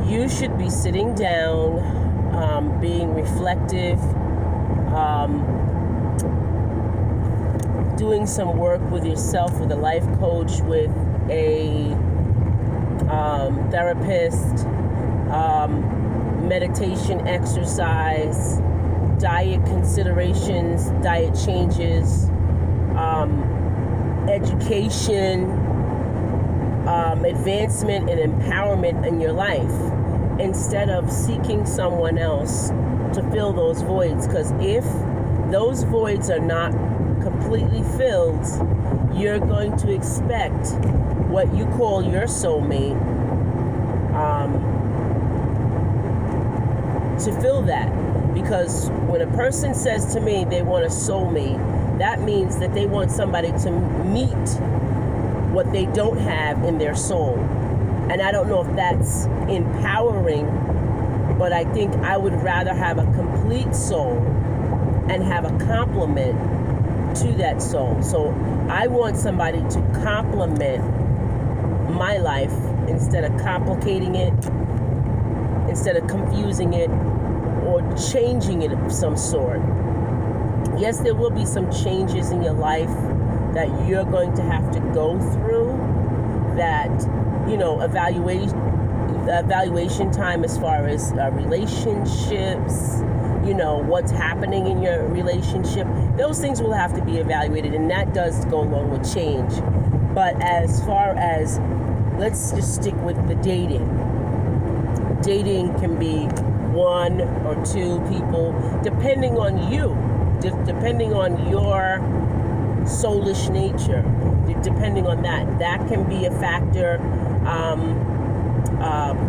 you should be sitting down, being reflective, doing some work with yourself, with a life coach, with a therapist, meditation exercise, diet considerations, diet changes, education, advancement and empowerment in your life, instead of seeking someone else to fill those voids. Because if those voids are not completely filled, you're going to expect what you call your soulmate to fill that. Because when a person says to me they want a soulmate, that means that they want somebody to meet what they don't have in their soul. And I don't know if that's empowering, but I think I would rather have a complete soul and have a complement to that soul. So I want somebody to complement my life instead of complicating it, instead of confusing it or changing it of some sort. Yes, there will be some changes in your life that you're going to have to go through, that, evaluation time as far as relationships, what's happening in your relationship. Those things will have to be evaluated, and that does go along with change. But as far as, let's just stick with the dating. Dating can be one or two people, depending on you, depending on your soulish nature, depending on that can be a factor.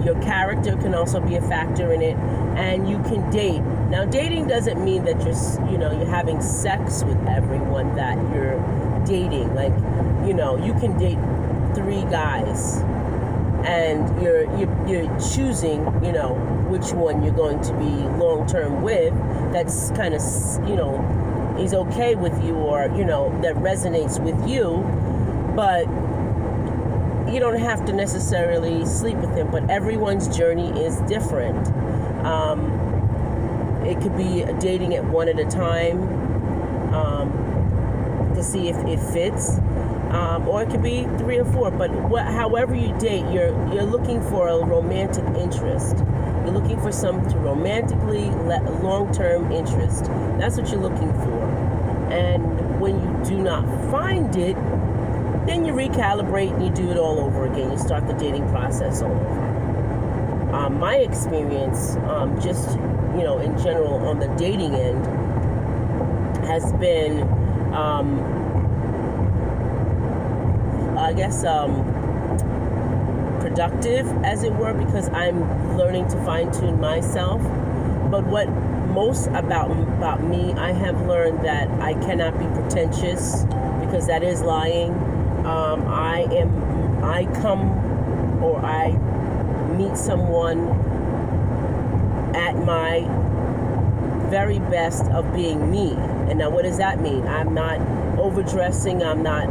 Your character can also be a factor in it, and you can date. Now, dating doesn't mean that you're having sex with everyone that you're dating. Like, you can date 3 guys, and you're choosing, which one you're going to be long term with. That's kind of, is okay with you, or that resonates with you, but you don't have to necessarily sleep with him. But everyone's journey is different. It could be dating at one at a time to see if it fits, or it could be 3 or 4. But however you date, you're looking for a romantic interest. You're looking for some to romantically long-term interest. That's what you're looking for. And when you do not find it, then you recalibrate and you do it all over again. You start the dating process all over. My experience, just, in general on the dating end, has been, productive, as it were, because I'm learning to fine-tune myself. But what most about me, I have learned that I cannot be pretentious, because that is lying. I meet someone at my very best of being me. And now, what does that mean? I'm not overdressing. I'm not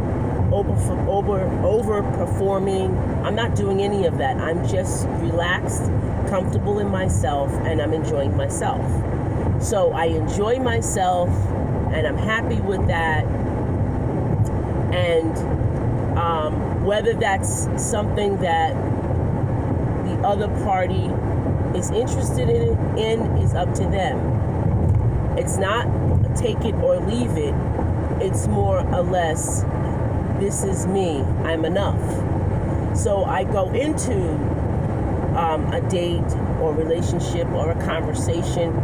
over-performing. I'm not doing any of that. I'm just relaxed, comfortable in myself, and I'm enjoying myself. So I enjoy myself, and I'm happy with that. And whether that's something that the other party is interested in is up to them. It's not a take it or leave it. It's more or less, this is me, I'm enough. So I go into a date or relationship or a conversation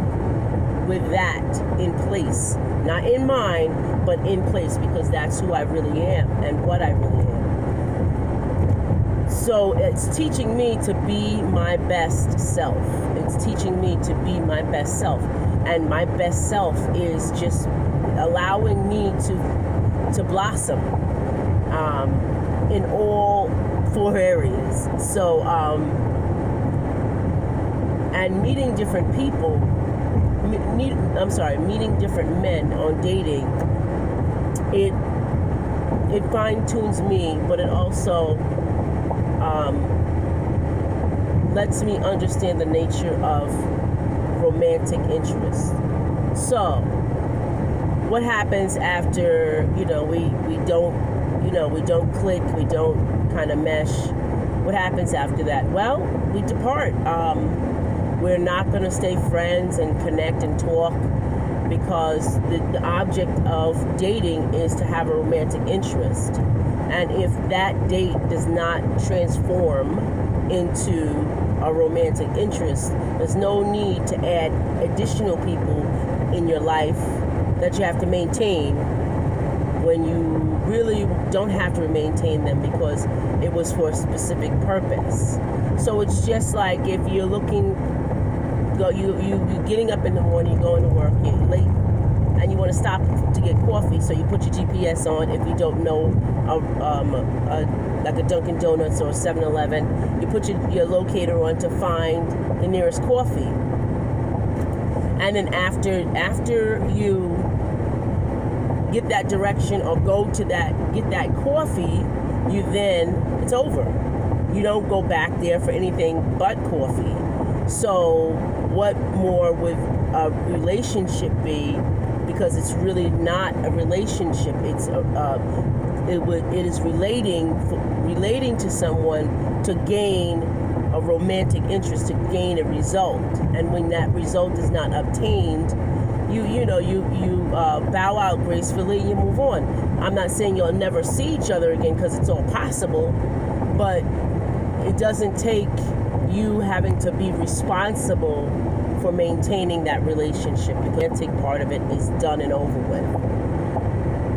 with that in place. Not in mind, but in place, because that's who I really am and what I really am. So it's teaching me to be my best self. It's teaching me to be my best self. And my best self is just allowing me to blossom in all 4 areas. So, and meeting different people, meeting different men on dating, it fine-tunes me, but it also lets me understand the nature of romantic interest. So, what happens after, we don't click, we don't kind of mesh? What happens after that? Well, we depart. We're not going to stay friends and connect and talk, because the object of dating is to have a romantic interest. And if that date does not transform into a romantic interest, there's no need to add additional people in your life that you have to maintain, when you really don't have to maintain them, because it was for a specific purpose. So it's just like if you're looking, you're getting up in the morning, you're going to work, you're late, and you want to stop to get coffee, so you put your GPS on. If you don't know, like a Dunkin' Donuts or 7-Eleven, you put your locator on to find the nearest coffee. And then after you get that direction or get that coffee, it's over. You don't go back there for anything but coffee. So what more would a relationship be? Because it's really not a relationship. It's it is relating to someone to gain a romantic interest, to gain a result. And when that result is not obtained, you bow out gracefully, you move on. I'm not saying you'll never see each other again, because it's all possible, but it doesn't take you having to be responsible for maintaining that relationship. The romantic part of it is done and over with.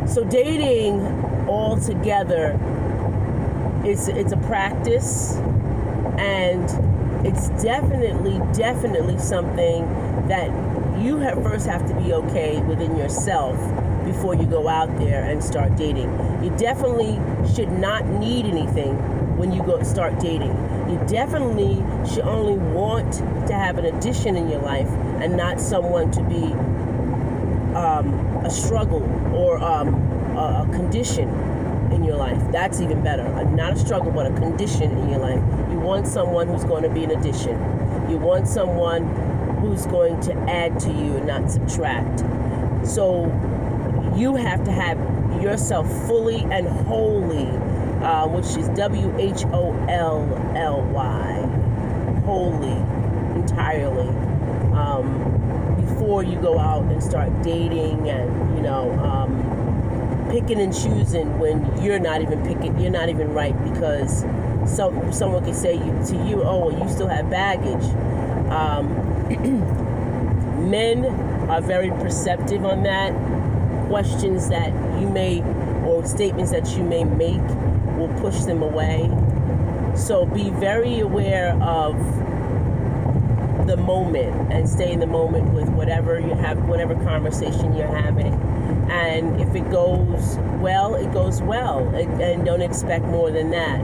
So dating altogether, it's a practice, and it's definitely something that you first have to be okay within yourself before you go out there and start dating. You definitely should not need anything when you go start dating. You definitely should only want to have an addition in your life, and not someone to be a struggle or a condition in your life. That's even better. Not a struggle, but a condition in your life. You want someone who's going to be an addition. You want someone who's going to add to you and not subtract. So you have to have yourself fully and wholly, which is WHOLLY, wholly, entirely, before you go out and start dating and, picking and choosing when you're not even picking, you're not even right, because someone could say to you, oh, well, you still have baggage. Men are very perceptive on that. Questions that you may, or statements that you may make, will push them away. So be very aware of the moment and stay in the moment with whatever you have, whatever conversation you're having. And if it goes well, it goes well. And don't expect more than that.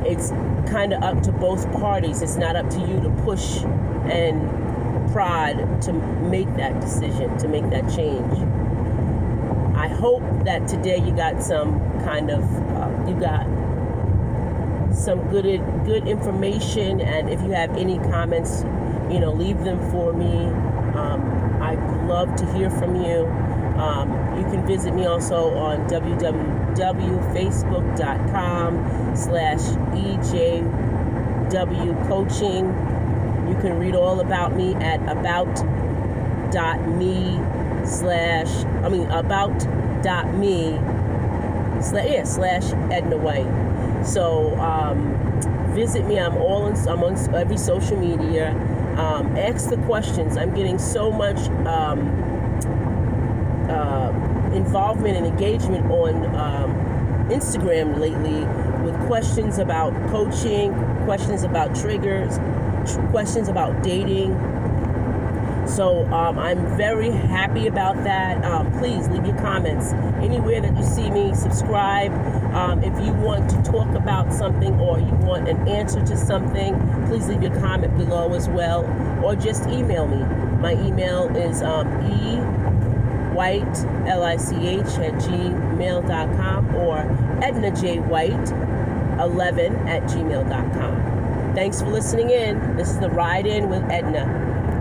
It's kind of up to both parties. It's not up to you to push and prod to make that decision, to make that change. I hope that today you got some kind of, you got some good information. And if you have any comments, leave them for me. I'd love to hear from you. You can visit me also on www.facebook.com/EJW coaching. You can read all about me at about.me/Edna White. So visit me. I'm on every social media. Ask the questions. I'm getting so much involvement and engagement on Instagram lately with questions about coaching, questions about triggers, questions about dating. So I'm very happy about that. Please leave your comments anywhere that you see me. Subscribe. If you want to talk about something or you want an answer to something, please leave your comment below as well, or just email me. My email is white@gmail.com or ednajwhite11@gmail.com. Thanks for listening in. This is the Ride In with Edna.